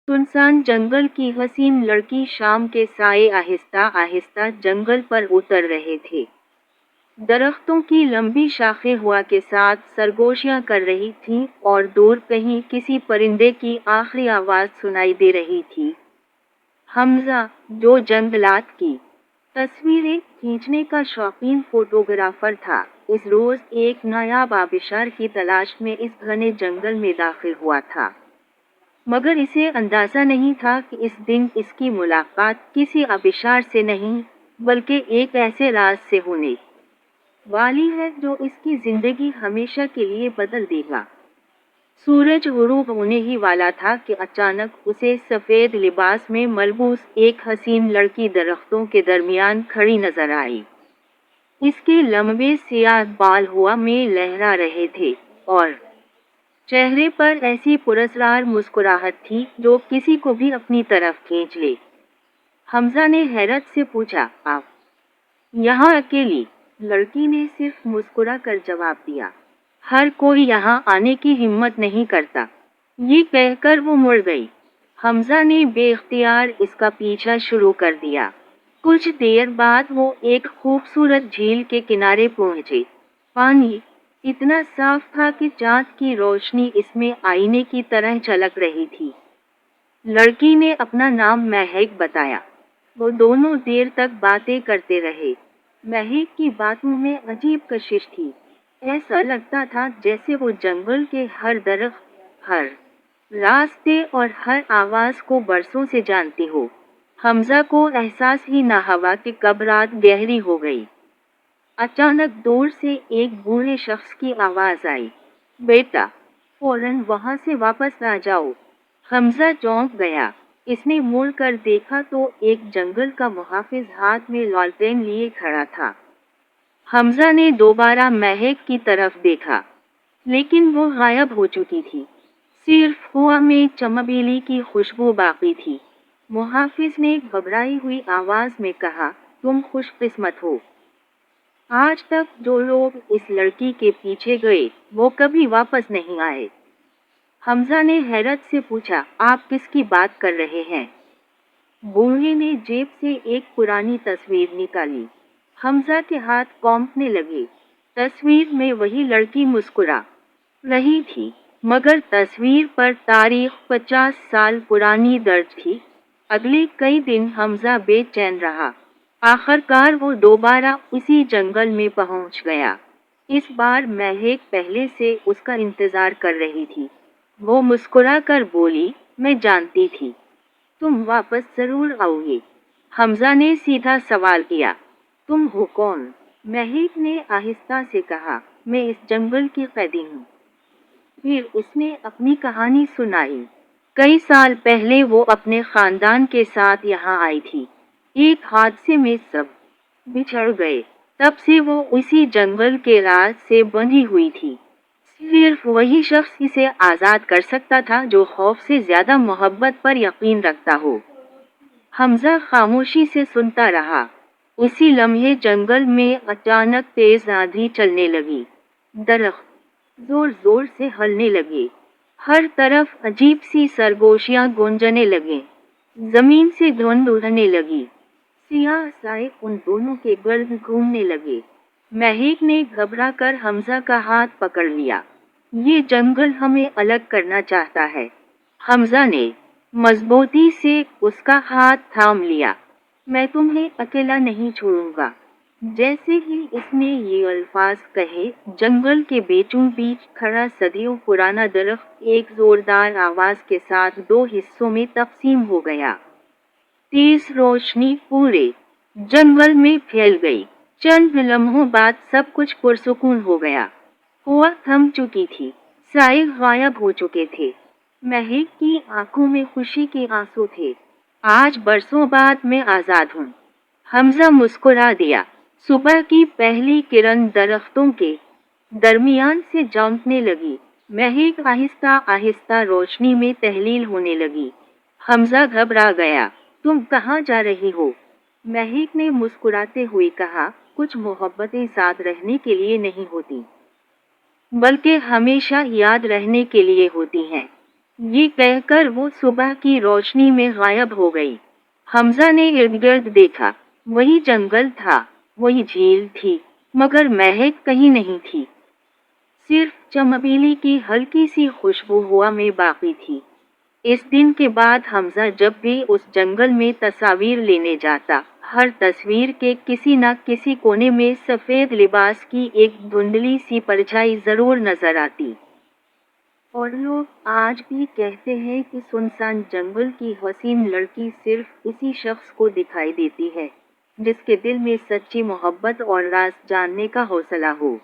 सुनसान जंगल की हसीन लड़की शाम के साए आहिस्ता आहिस्ता जंगल पर उतर रहे थे। दरख्तों की लंबी शाखें हवा के साथ सरगोशियां कर रही थीं और दूर कहीं किसी परिंदे की आखिरी आवाज सुनाई दे रही थी। हमजा, जो जंगलात की तस्वीरें खींचने का शौकीन फोटोग्राफर था, इस रोज एक नायाब आबिशार की तलाश में इस घने जंगल में दाखिल हुआ था। मगर इसे अंदाजा नहीं था कि इस दिन इसकी मुलाकात किसी आबिशार से नहीं, बल्कि एक ऐसे राज से होने वाली है जो इसकी जिंदगी हमेशा के लिए बदल देगा। सूरज गुरूब होने ही वाला था कि अचानक उसे सफेद लिबास में मलबूस एक हसीन लड़की दरख्तों के दरमियान खड़ी नजर आई। इसके लंबे सियाह बाल हवा में लहरा रहे थे और चेहरे पर ऐसी पुरस्कार मुस्कुराहट थी जो किसी को भी अपनी तरफ खींच ले। हमजा ने हैरत से पूछा, आप यहाँ अकेली? लड़की ने सिर्फ मुस्कुरा कर जवाब दिया, हर कोई यहाँ आने की हिम्मत नहीं करता। ये कहकर वो मुड़ गई। हमजा ने बेख्तियार इसका पीछा शुरू कर दिया। कुछ देर बाद वो एक खूबसूरत झील के किनारे पहुंचे। पानी इतना साफ था कि चांद की रोशनी इसमें आईने की तरह झलक रही थी। लड़की ने अपना नाम महक बताया। वो दोनों देर तक बातें करते रहे। महक की बातों में अजीब कशिश थी। ऐसा लगता था जैसे वो जंगल के हर दरख्त, हर रास्ते और हर आवाज को बरसों से जानती हो। हमजा को एहसास ही न हुआ कि कब रात गहरी हो गई। अचानक दूर से एक बूढ़े शख्स की आवाज आई, बेटा, फौरन वहां से वापस आ जाओ। हमजा चौंक गया। इसने मुड़ कर देखा तो एक जंगल का मुहाफिज हाथ में लालटेन लिए खड़ा था। हमजा ने दोबारा महक की तरफ देखा, लेकिन वो गायब हो चुकी थी। सिर्फ हवा में चमेली की खुशबू बाकी थी। मुहाफिज ने घबराई हुई आवाज में कहा, तुम खुशकिस्मत हो। आज तक जो लोग इस लड़की के पीछे गए, वो कभी वापस नहीं आए। हमजा ने हैरत से पूछा, आप किसकी बात कर रहे हैं? बूढ़े ने जेब से एक पुरानी तस्वीर निकाली। हमजा के हाथ कांपने लगे। तस्वीर में वही लड़की मुस्कुरा रही थी, मगर तस्वीर पर तारीख 50 साल पुरानी दर्ज थी। अगले कई दिन हमजा बेचैन रहा। आखिरकार वो दोबारा उसी जंगल में पहुंच गया। इस बार महक पहले से उसका इंतजार कर रही थी। वो मुस्कुरा कर बोली, मैं जानती थी तुम वापस जरूर आओगे। हमजा ने सीधा सवाल किया, तुम हो कौन? महक ने आहिस्ता से कहा, मैं इस जंगल की कैदी हूँ। फिर उसने अपनी कहानी सुनाई। कई साल पहले वो अपने खानदान के साथ यहाँ आई थी। एक हादसे में सब बिछड़ गए। तब से वो उसी जंगल के राज से बंधी हुई थी। सिर्फ वही शख्स इसे आजाद कर सकता था जो खौफ से ज्यादा मोहब्बत पर यकीन रखता हो। हमजा खामोशी से सुनता रहा। उसी लम्हे जंगल में अचानक तेज आंधी चलने लगी। दरख्त जोर जोर से हिलने लगे। हर तरफ अजीब सी सरगोशियां गूंजने लगे। जमीन से धुंध उड़ने लगी। सियाह साए उन दोनों के गर्द घूमने लगे। महक ने घबरा कर हमजा का हाथ पकड़ लिया। ये जंगल हमें अलग करना चाहता है। हमजा ने मजबूती से उसका हाथ थाम लिया। मैं तुम्हें अकेला नहीं छोड़ूंगा। जैसे ही इसने ये अल्फाज कहे, जंगल के बीचों बीच खड़ा सदियों पुराना दरख्त एक जोरदार आवाज के साथ दो हिस्सों में तकसीम हो गया। तेज रोशनी पूरे जंगल में फैल गई। चंद लम्हों बाद सब कुछ पुरसुकून हो गया। हवा थम चुकी थी। साए गायब हो चुके थे। महक की आंखों में खुशी के आंसू थे। आज बरसों बाद मैं आजाद हूँ। हमजा मुस्कुरा दिया। सुबह की पहली किरण दरख्तों के दरमियान से चमकने लगी। महक आहिस्ता आहिस्ता रोशनी में तहलील होने लगी। हमजा घबरा गया। तुम कहाँ जा रही हो? महक ने मुस्कुराते हुए कहा, कुछ मोहब्बतें साथ रहने के लिए नहीं होती, बल्कि हमेशा याद रहने के लिए होती हैं। یہ کہہ کر وہ صبح کی روشنی میں غائب ہو گئی۔ حمزہ نے ارد گرد دیکھا، وہی جنگل تھا، وہی جھیل تھی، مگر مہک کہیں نہیں تھی۔ صرف چمیلی کی ہلکی سی خوشبو ہوا میں باقی تھی۔ اس دن کے بعد حمزہ جب بھی اس جنگل میں تصاویر لینے جاتا، ہر تصویر کے کسی نہ کسی کونے میں سفید لباس کی ایک دھندلی سی پرچھائی ضرور نظر آتی۔ اور لوگ آج بھی کہتے ہیں کہ سنسان جنگل کی حسین لڑکی صرف اسی شخص کو دکھائی دیتی ہے، جس کے دل میں سچی محبت اور راز جاننے کا حوصلہ ہو۔